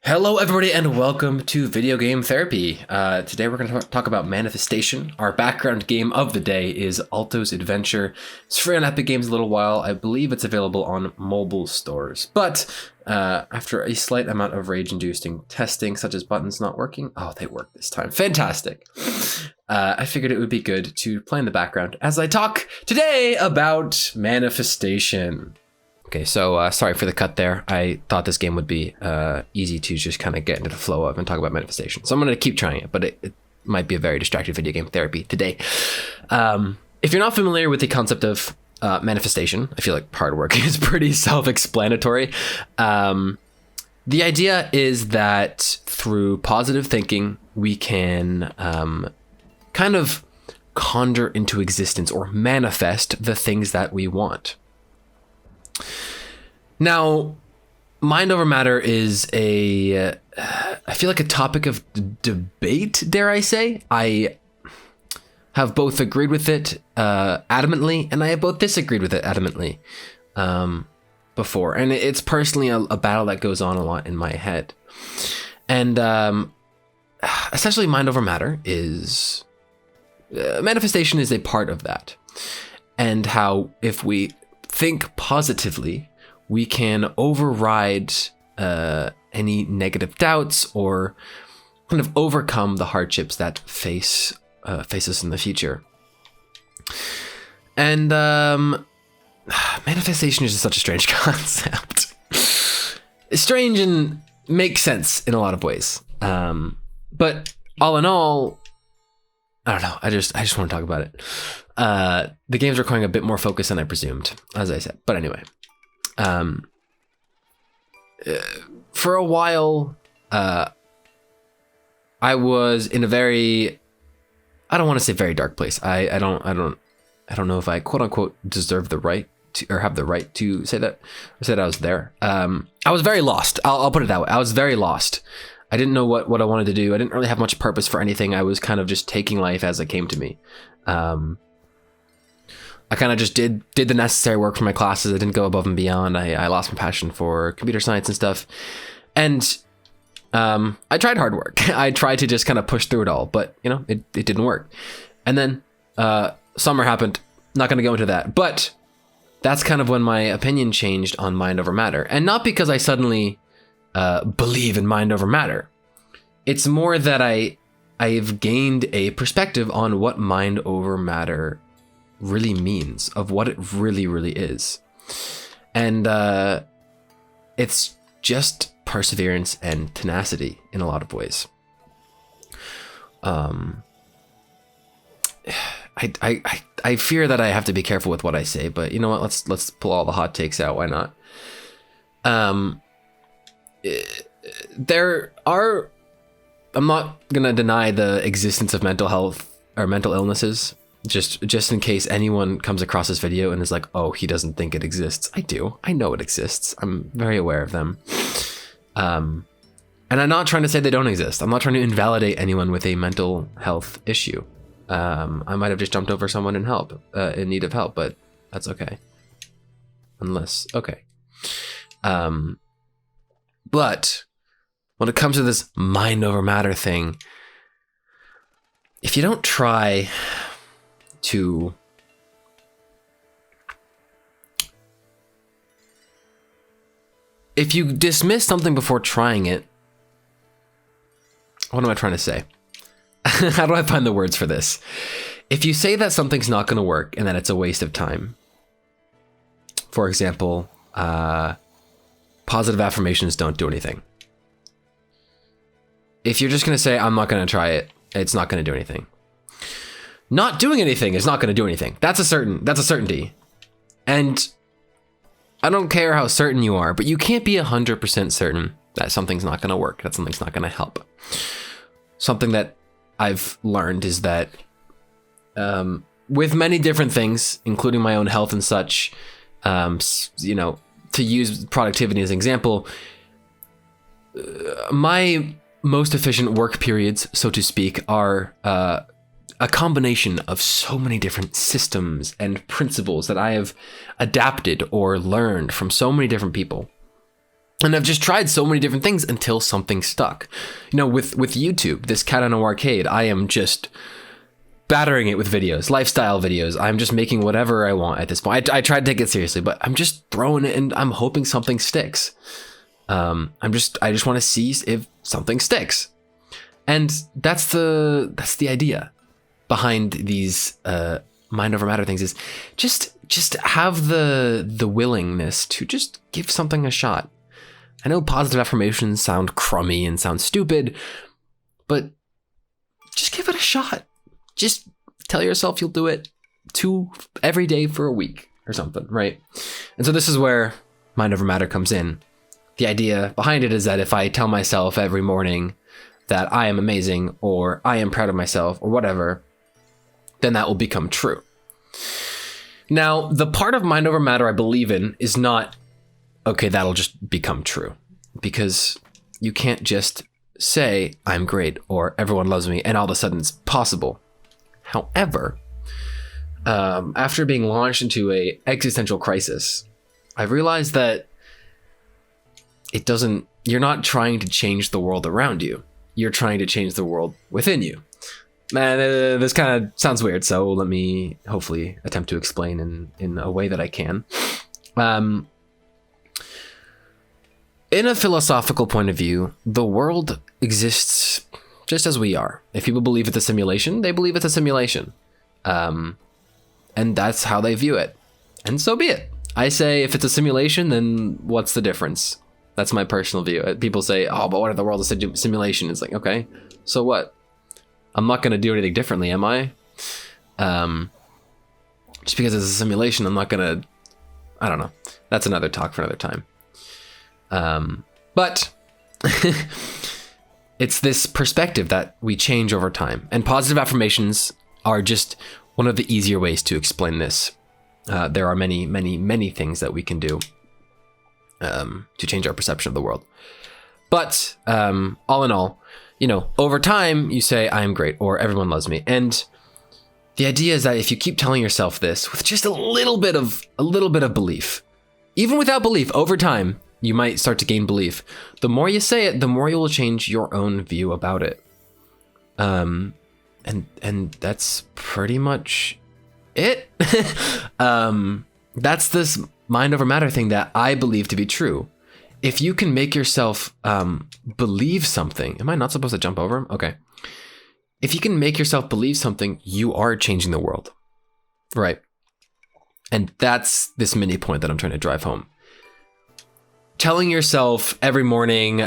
Hello everybody and welcome to Video Game Therapy. Today we're going to talk about Manifestation. Our background game of the day is Alto's Adventure. It's free on Epic Games a little while. I believe it's available on mobile stores. But after a slight amount of rage-inducing testing, such as buttons not working, oh, they work this time. Fantastic. I figured it would be good to play in the background as I talk today about Manifestation. Okay, so sorry for the cut there. I thought this game would be easy to just kind of get into the flow of and talk about Manifestation. So I'm going to keep trying it, but it might be a very distracted video game therapy today. If you're not familiar with the concept of manifestation, I feel like hard work is pretty self-explanatory. The idea is that through positive thinking, we can kind of conjure into existence or manifest the things that we want. Now, mind over matter is I feel like a topic of debate, dare I say. I have both agreed with it adamantly, and I have both disagreed with it adamantly before. And it's personally a battle that goes on a lot in my head. And essentially, mind over matter is... manifestation is a part of that. And how if we think positively, we can override any negative doubts or kind of overcome the hardships that face us in the future. And manifestation is just such a strange concept. It's strange and makes sense in a lot of ways. But all in all, I don't know. I just want to talk about it. The game's requiring a bit more focus than I presumed, as I said. But anyway, for a while, I was in a very, I don't want to say very dark place. I don't know if I quote unquote deserve the right to, or have the right to say that. I said I was there. I was very lost. I'll put it that way. I was very lost. I didn't know what I wanted to do. I didn't really have much purpose for anything. I was kind of just taking life as it came to me. I kind of just did the necessary work for my classes. I didn't go above and beyond. I lost my passion for computer science and stuff. And I tried hard work. I tried to just kind of push through it all, but you know, it didn't work. And then summer happened. Not going to go into that, but that's kind of when my opinion changed on mind over matter. And not because I suddenly believe in mind over matter. It's more that I've gained a perspective on what mind over matter really means, of what it really is. And it's just perseverance and tenacity in a lot of ways. I fear that I have to be careful with what I say, but you know what? Let's pull all the hot takes out. Why not? There are, I'm not gonna deny the existence of mental health or mental illnesses, just in case anyone comes across this video and is like, oh, he doesn't think it exists. I do. I know it exists. I'm very aware of them. And I'm not trying to say they don't exist. I'm not trying to invalidate anyone with a mental health issue. I might have just jumped over someone in need of help, but that's okay. Okay. But when it comes to this mind over matter thing, if you don't try to if you dismiss something before trying it, what am I trying to say? How do I find the words for this? If you say that something's not going to work and that it's a waste of time, for example, positive affirmations don't do anything. If you're just going to say, I'm not going to try it, it's not going to do anything. Not doing anything is not going to do anything. That's a certainty. And I don't care how certain you are, but you can't be 100% certain that something's not going to work, that something's not going to help. Something that I've learned is that with many different things, including my own health and such, you know, to use productivity as an example, my most efficient work periods, so to speak, are a combination of so many different systems and principles that I have adapted or learned from so many different people. And I've just tried so many different things until something stuck. You know, with YouTube, this Cowdino arcade, I am just battering it with videos, lifestyle videos. I'm just making whatever I want at this point. I tried to take it seriously, but I'm just throwing it and I'm hoping something sticks. I just want to see if something sticks. And that's the idea behind these mind over matter things, is just have the willingness to just give something a shot. I know positive affirmations sound crummy and sound stupid, but just give it a shot. Just tell yourself you'll do it every day for a week or something, right? And so this is where mind over matter comes in. The idea behind it is that if I tell myself every morning that I am amazing, or I am proud of myself, or whatever, then that will become true. Now, the part of mind over matter I believe in is not, okay, that'll just become true, because you can't just say I'm great or everyone loves me and all of a sudden it's possible. However, after being launched into a existential crisis, I realized that you're not trying to change the world around you. You're trying to change the world within you. And this kind of sounds weird, so let me hopefully attempt to explain in a way that I can. In a philosophical point of view, the world exists just as we are. If people believe it's a simulation, they believe it's a simulation. And that's how they view it. And so be it. I say if it's a simulation, then what's the difference? That's my personal view. People say, oh, but what if the world is a simulation? It's like, okay, so what? I'm not going to do anything differently, am I? Just because it's a simulation, I'm not going to... I don't know. That's another talk for another time. But it's this perspective that we change over time. And positive affirmations are just one of the easier ways to explain this. There are many, many, many things that we can do to change our perception of the world. But all in all, over time, you say, I am great, or everyone loves me. And the idea is that if you keep telling yourself this with just a little bit of belief, even without belief, over time, you might start to gain belief. The more you say it, the more you will change your own view about it. And that's pretty much it. That's this mind over matter thing that I believe to be true. If you can make yourself believe something, am I not supposed to jump over him? Okay. If you can make yourself believe something, you are changing the world, right? And that's this mini point that I'm trying to drive home. Telling yourself every morning,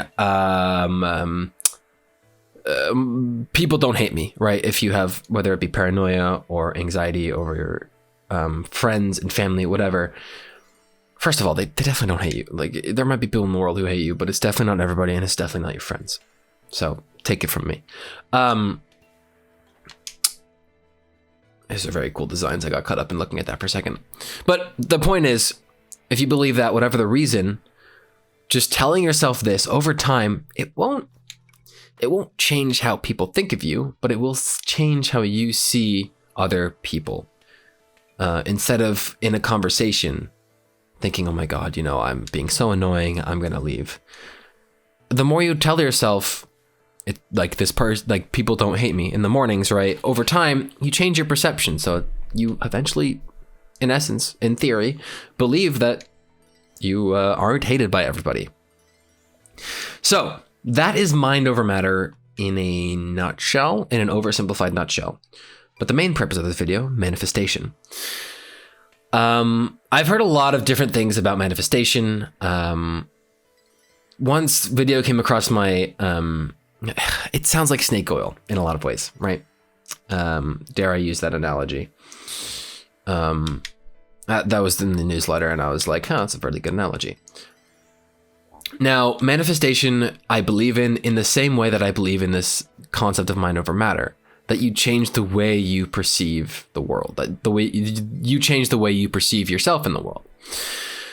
people don't hate me, right? If you have, whether it be paranoia or anxiety over your friends and family, whatever. First of all, they definitely don't hate you. Like, there might be people in the world who hate you, but it's definitely not everybody, and it's definitely not your friends. So take it from me. These are very cool designs. I got caught up in looking at that for a second. But the point is, if you believe that, whatever the reason, just telling yourself this over time, it won't change how people think of you, but it will change how you see other people. Instead of in a conversation thinking, oh my God, I'm being so annoying, I'm gonna leave. The more you tell yourself, people don't hate me in the mornings, right? Over time, you change your perception. So you eventually, in essence, in theory, believe that you aren't hated by everybody. So that is mind over matter in a nutshell, in an oversimplified nutshell. But the main purpose of this video, manifestation. I've heard a lot of different things about manifestation. Once video came across my, it sounds like snake oil in a lot of ways, right? Dare I use that analogy? That was in the newsletter, and I was like, that's a really good analogy. Now, manifestation, I believe in the same way that I believe in this concept of mind over matter, that you change the way you perceive the world, that the way you change the way you perceive yourself in the world.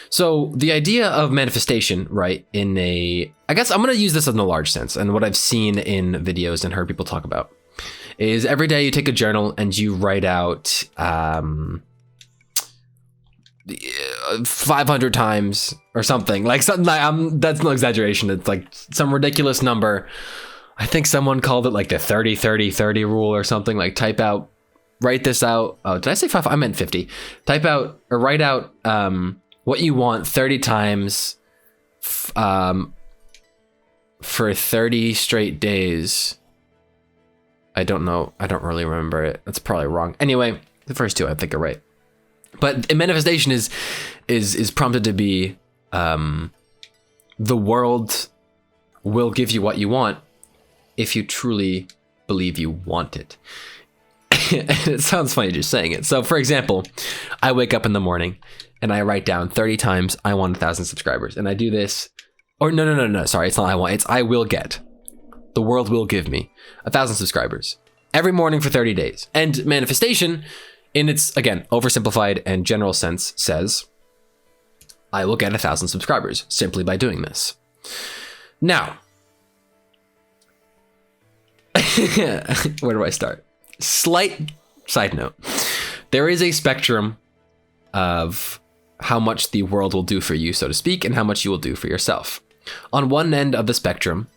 So the idea of manifestation, right, I guess I'm going to use this in a large sense, and what I've seen in videos and heard people talk about is every day you take a journal and you write out 500 times or something. Like something like, that's no exaggeration. It's like some ridiculous number. I think someone called it like the 30-30-30 rule or something. Like write this out. Oh, did I say 5? I meant 50. Type out or write out what you want 30 times for 30 straight days. I don't know. I don't really remember it. That's probably wrong. Anyway, the first two I think are right. But manifestation is prompted to be the world will give you what you want if you truly believe you want it. It sounds funny just saying it. So for example, I wake up in the morning and I write down 30 times I want 1,000 subscribers, and I do this. Or no. Sorry, it's not I want. It's I will get. The world will give me 1,000 subscribers every morning for 30 days. And manifestation, in its, again, oversimplified and general sense, says I will get 1,000 subscribers simply by doing this. Now, where do I start? Slight side note. There is a spectrum of how much the world will do for you, so to speak, and how much you will do for yourself. On one end of the spectrum,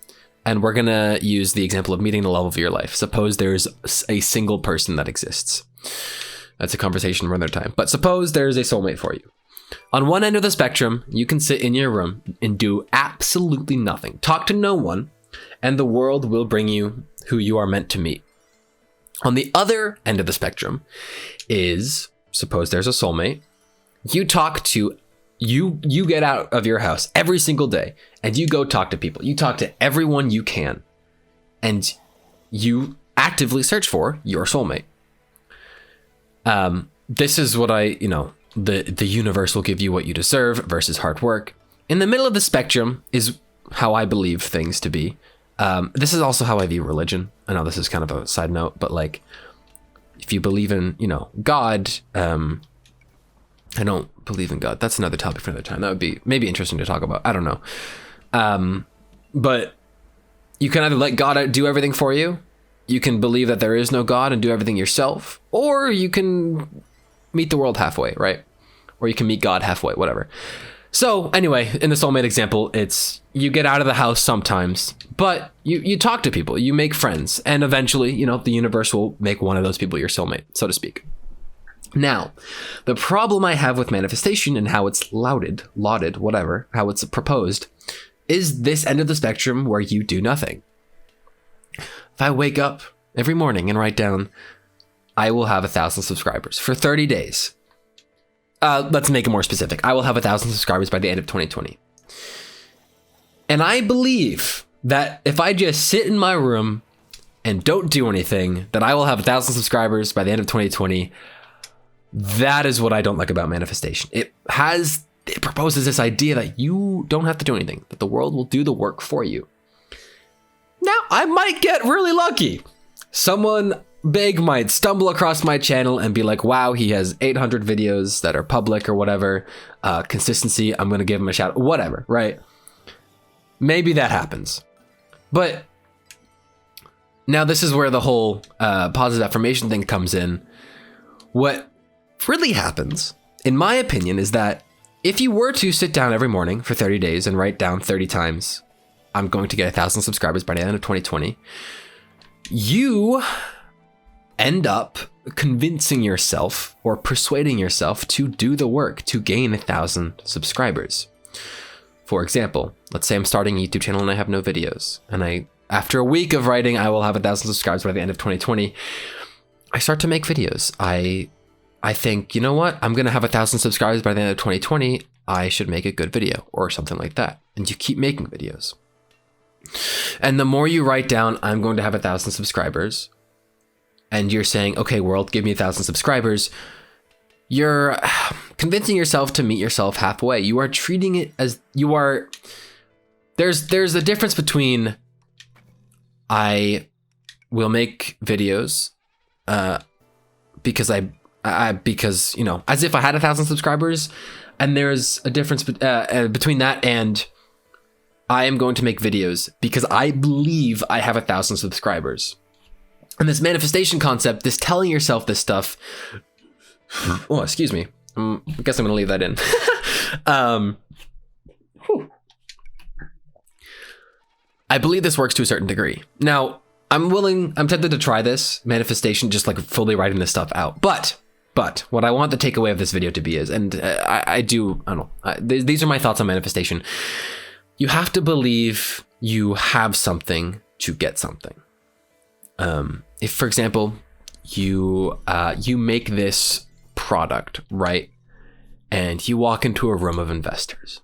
and we're gonna use the example of meeting the love of your life. Suppose there's a single person that exists. That's a conversation for another time. But suppose there's a soulmate for you. On one end of the spectrum, you can sit in your room and do absolutely nothing. Talk to no one, and the world will bring you who you are meant to meet. On the other end of the spectrum is, suppose there's a soulmate. You talk to, you get out of your house every single day and you go talk to people. You talk to everyone you can and you actively search for your soulmate. This is what the universe will give you what you deserve versus hard work. In the middle of the spectrum is how I believe things to be. This is also how I view religion. I know this is kind of a side note, but like, if you believe in, God, I don't believe in God. That's another topic for another time. That would be maybe interesting to talk about. I don't know. But you can either let God do everything for you. You can believe that there is no God and do everything yourself, or you can meet the world halfway, right? Or you can meet God halfway, whatever. So anyway, in the soulmate example, it's you get out of the house sometimes, but you talk to people, you make friends, and eventually, the universe will make one of those people your soulmate, so to speak. Now, the problem I have with manifestation and how it's lauded, whatever, how it's proposed, is this end of the spectrum where you do nothing. If I wake up every morning and write down, I will have 1,000 subscribers for 30 days. Let's make it more specific. I will have 1,000 subscribers by the end of 2020. And I believe that if I just sit in my room and don't do anything, that I will have 1,000 subscribers by the end of 2020. That is what I don't like about manifestation. It proposes this idea that you don't have to do anything, that the world will do the work for you. Now, I might get really lucky. Someone big might stumble across my channel and be like, wow, he has 800 videos that are public or whatever. Consistency, I'm going to give him a shout, whatever, right? Maybe that happens. But now this is where the whole positive affirmation thing comes in. What really happens, in my opinion, is that if you were to sit down every morning for 30 days and write down 30 times, I'm going to get 1,000 subscribers by the end of 2020, you end up convincing yourself or persuading yourself to do the work to gain 1,000 subscribers. For example, let's say I'm starting a YouTube channel and I have no videos, and after a week of writing, I will have 1,000 subscribers by the end of 2020. I start to make videos. I think, you know what? I'm going to have 1,000 subscribers by the end of 2020. I should make a good video or something like that. And you keep making videos. And the more you write down, I'm going to have 1,000 subscribers, and you're saying, okay, world, give me 1,000 subscribers, you're convincing yourself to meet yourself halfway. You are treating it as there's a difference between I will make videos because as if I had 1,000 subscribers, and there's a difference between that and I am going to make videos because I believe I have 1,000 subscribers. And this manifestation concept, this telling yourself this stuff, oh, excuse me, I guess I'm gonna leave that in. Whew. I believe this works to a certain degree. Now, I'm tempted to try this manifestation, just like fully writing this stuff out. But what I want the takeaway of this video to be is, and I don't know, these are my thoughts on manifestation. You have to believe you have something to get something. If, for example, you make this product, right? And you walk into a room of investors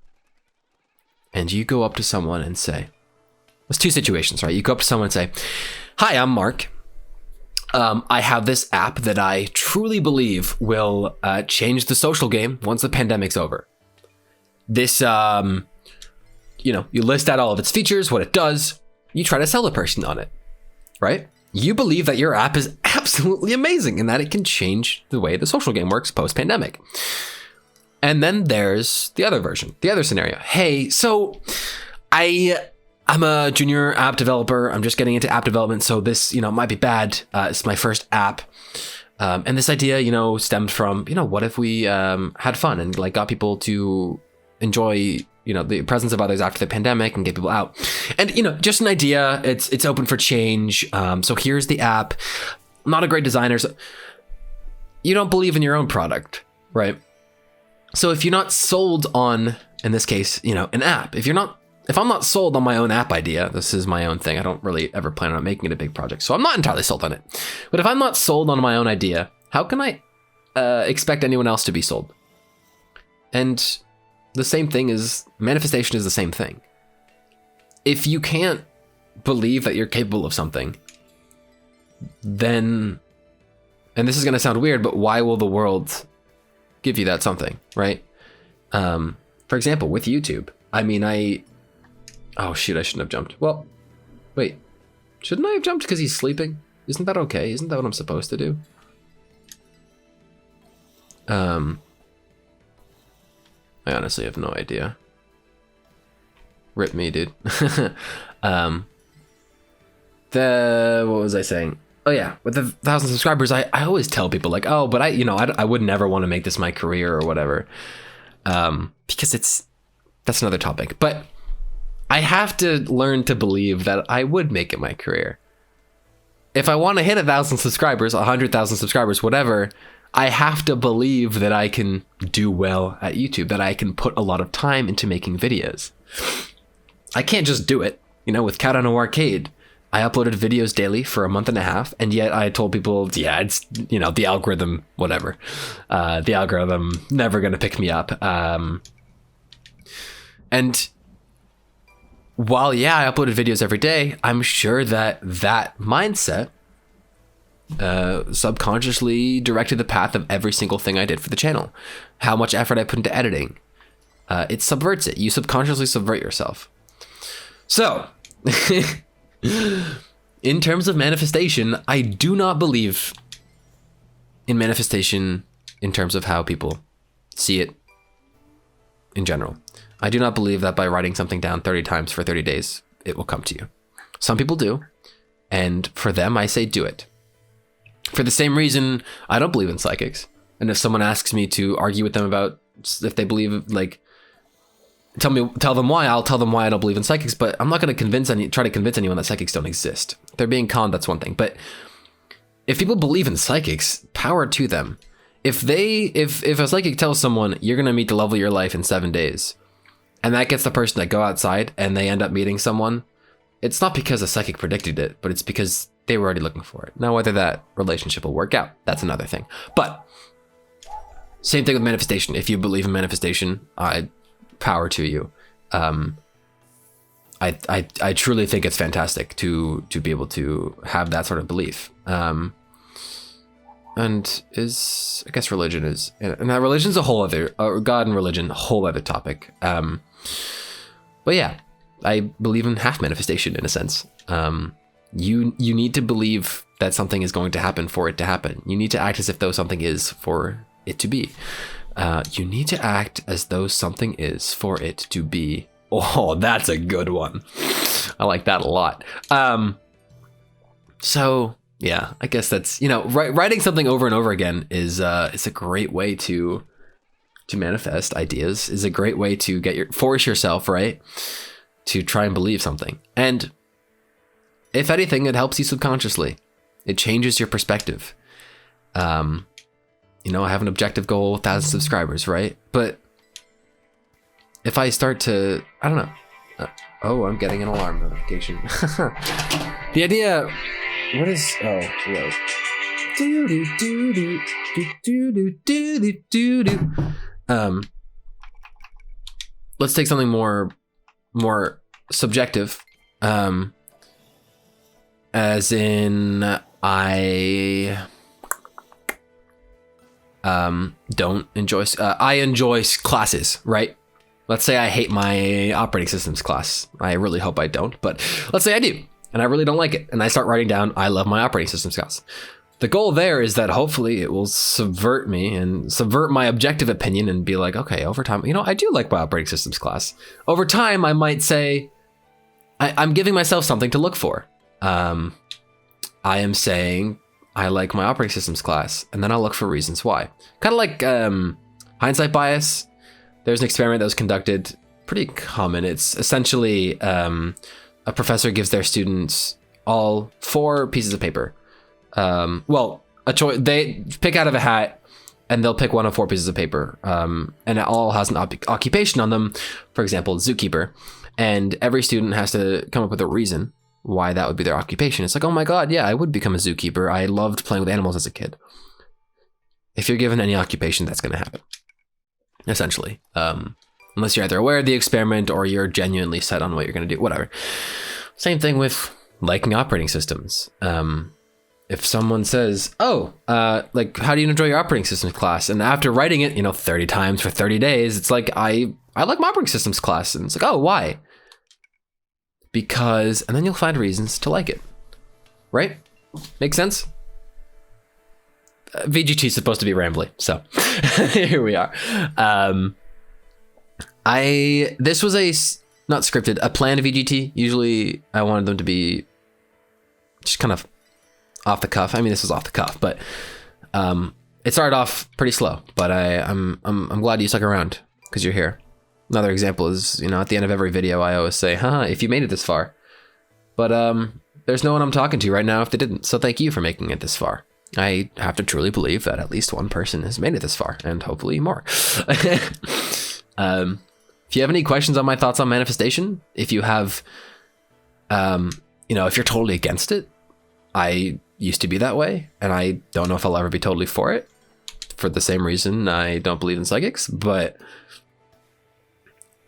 and you go up to someone and say, there's two situations, right? You go up to someone and say, hi, I'm Mark. I have this app that I truly believe will change the social game once the pandemic's over. This, you list out all of its features, what it does. You try to sell the person on it, right? You believe that your app is absolutely amazing and that it can change the way the social game works post-pandemic. And then there's the other version, the other scenario. Hey, so I'm a junior app developer. I'm just getting into app development, so this, might be bad. It's my first app. And this idea, stemmed from, what if we had fun and like got people to enjoy, the presence of others after the pandemic and get people out. And, just an idea. It's open for change. So here's the app. I'm not a great designer. So you don't believe in your own product, right? So if you're not sold on, in this case, an app, if I'm not sold on my own app idea, this is my own thing. I don't really ever plan on making it a big project, so I'm not entirely sold on it. But if I'm not sold on my own idea, how can I expect anyone else to be sold? And the same thing is, manifestation is the same thing. If you can't believe that you're capable of something, then, and this is going to sound weird, but why will the world give you that something, right? For example, with YouTube, oh shoot, I shouldn't have jumped. Well, wait, shouldn't I have jumped because he's sleeping? Isn't that okay? Isn't that what I'm supposed to do? I honestly have no idea. Rip me, dude. What was I saying? Oh yeah, with the 1,000 subscribers, I always tell people like, oh, but I would never want to make this my career or whatever. Because that's another topic, but I have to learn to believe that I would make it my career. If I want to hit 1,000 subscribers, 100,000 subscribers, whatever, I have to believe that I can do well at YouTube, that I can put a lot of time into making videos. I can't just do it. With Cowdino Arcade, I uploaded videos daily for a month and a half, and yet I told people, yeah, it's, the algorithm, whatever. The algorithm never going to pick me up. And while, yeah, I uploaded videos every day, I'm sure that mindset subconsciously directed the path of every single thing I did for the channel. How much effort I put into editing. It subverts it. You subconsciously subvert yourself. So, in terms of manifestation, I do not believe in manifestation in terms of how people see it in general. I do not believe that by writing something down 30 times for 30 days, it will come to you. Some people do, and for them, I say do it. For the same reason, I don't believe in psychics. And if someone asks me to argue with them about if they believe, like, tell them why, I'll tell them why I don't believe in psychics, but I'm not going to try to convince anyone that psychics don't exist. If they're being conned, that's one thing. But if people believe in psychics, power to them. If a psychic tells someone, you're going to meet the love of your life in 7 days, and that gets the person to go outside and they end up meeting someone, it's not because a psychic predicted it, but it's because they were already looking for it. Now, whether that relationship will work out, that's another thing. But same thing with manifestation. If you believe in manifestation, power to you. I truly think it's fantastic to be able to have that sort of belief. And I guess religion is, and that religion's a whole other, God and religion, a whole other topic. But yeah, I believe in half manifestation in a sense. You need to believe that something is going to happen for it to happen. You need to act as if though something is for it to be. You need to act as though something is for it to be. Oh, that's a good one. I like that a lot. So yeah, I guess that's, writing something over and over again is a great way to to manifest ideas is a great way to force yourself, right, to try and believe something. And if anything, it helps you subconsciously. It changes your perspective. You know, I have an objective goal, 1,000 subscribers, right? But if I start to, I don't know. Oh, I'm getting an alarm notification. The idea, what is, oh, whoa. Let's take something more subjective. As in, I don't enjoy, I enjoy classes, right? Let's say I hate my operating systems class. I really hope I don't, but let's say I do, and I really don't like it. And I start writing down, I love my operating systems class. The goal there is that hopefully it will subvert me and subvert my objective opinion and be like, okay, over time, you know, I do like my operating systems class. Over time, I might say, I'm giving myself something to look for. I am saying I like my operating systems class, and then I'll look for reasons why. Kind of like hindsight bias. There's an experiment that was conducted, pretty common. It's essentially a professor gives their students all 4 pieces of paper. Well, a choice. They pick out of a hat, and they'll pick one of 4 pieces of paper, and it all has an occupation on them. For example, zookeeper, and every student has to come up with a reason why that would be their occupation. It's like, oh my god, yeah, I would become a zookeeper. I loved playing with animals as a kid. If you're given any occupation, that's going to happen, essentially. Unless you're either aware of the experiment or you're genuinely set on what you're going to do, whatever. Same thing with liking operating systems. If someone says, oh, like, how do you enjoy your operating systems class? And after writing it, 30 times for 30 days, it's like, I like my operating systems class. And it's like, oh, why? Because, and then you'll find reasons to like it, right? Make sense? VGT is supposed to be rambly, so here we are. This was not scripted, a planned VGT. Usually I wanted them to be just kind of off the cuff. I mean, this was off the cuff, but it started off pretty slow, but I'm glad you stuck around because you're here. Another example is, at the end of every video, I always say, haha, if you made it this far. But there's no one I'm talking to right now if they didn't. So thank you for making it this far. I have to truly believe that at least one person has made it this far, and hopefully more. If you have any questions on my thoughts on manifestation, if you have, if you're totally against it, I used to be that way, and I don't know if I'll ever be totally for it, for the same reason I don't believe in psychics, but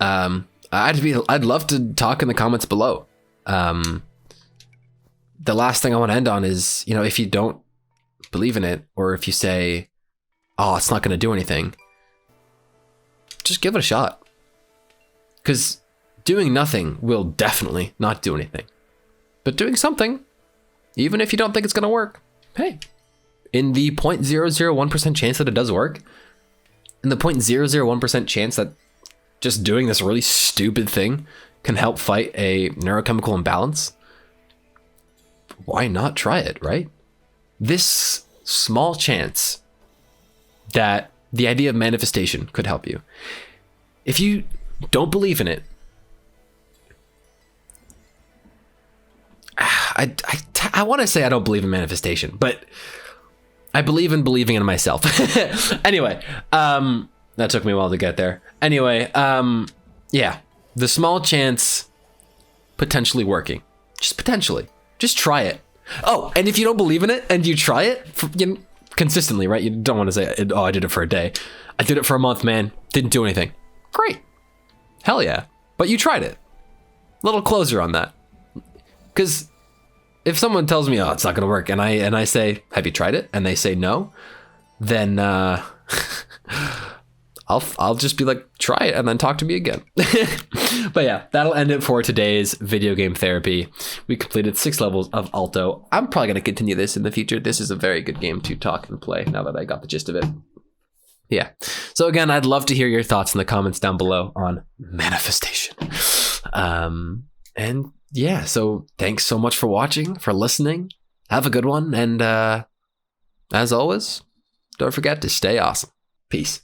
I'd love to talk in the comments below. The last thing I want to end on is, if you don't believe in it, or if you say, oh, it's not going to do anything, just give it a shot. Because doing nothing will definitely not do anything. But doing something, even if you don't think it's going to work, hey, in the 0.001% chance that it does work, in the 0.001% chance that just doing this really stupid thing can help fight a neurochemical imbalance, why not try it, right? This small chance that the idea of manifestation could help you. If you don't believe in it, I want to say I don't believe in manifestation, but I believe in believing in myself. Anyway, that took me a while to get there. Anyway, yeah, the small chance potentially working, just potentially, just try it. Oh, and if you don't believe in it and you try it consistently, right? You don't want to say, oh, I did it for a day. I did it for a month, man. Didn't do anything. Great. Hell yeah. But you tried it. Little closer on that. Because if someone tells me, oh, it's not going to work, and I say, have you tried it? And they say no, then I'll just be like, try it, and then talk to me again. But yeah, that'll end it for today's video game therapy. We completed 6 levels of Alto. I'm probably going to continue this in the future. This is a very good game to talk and play now that I got the gist of it. Yeah. So again, I'd love to hear your thoughts in the comments down below on manifestation. And yeah, so thanks so much for watching, for listening. Have a good one. And as always, don't forget to stay awesome. Peace.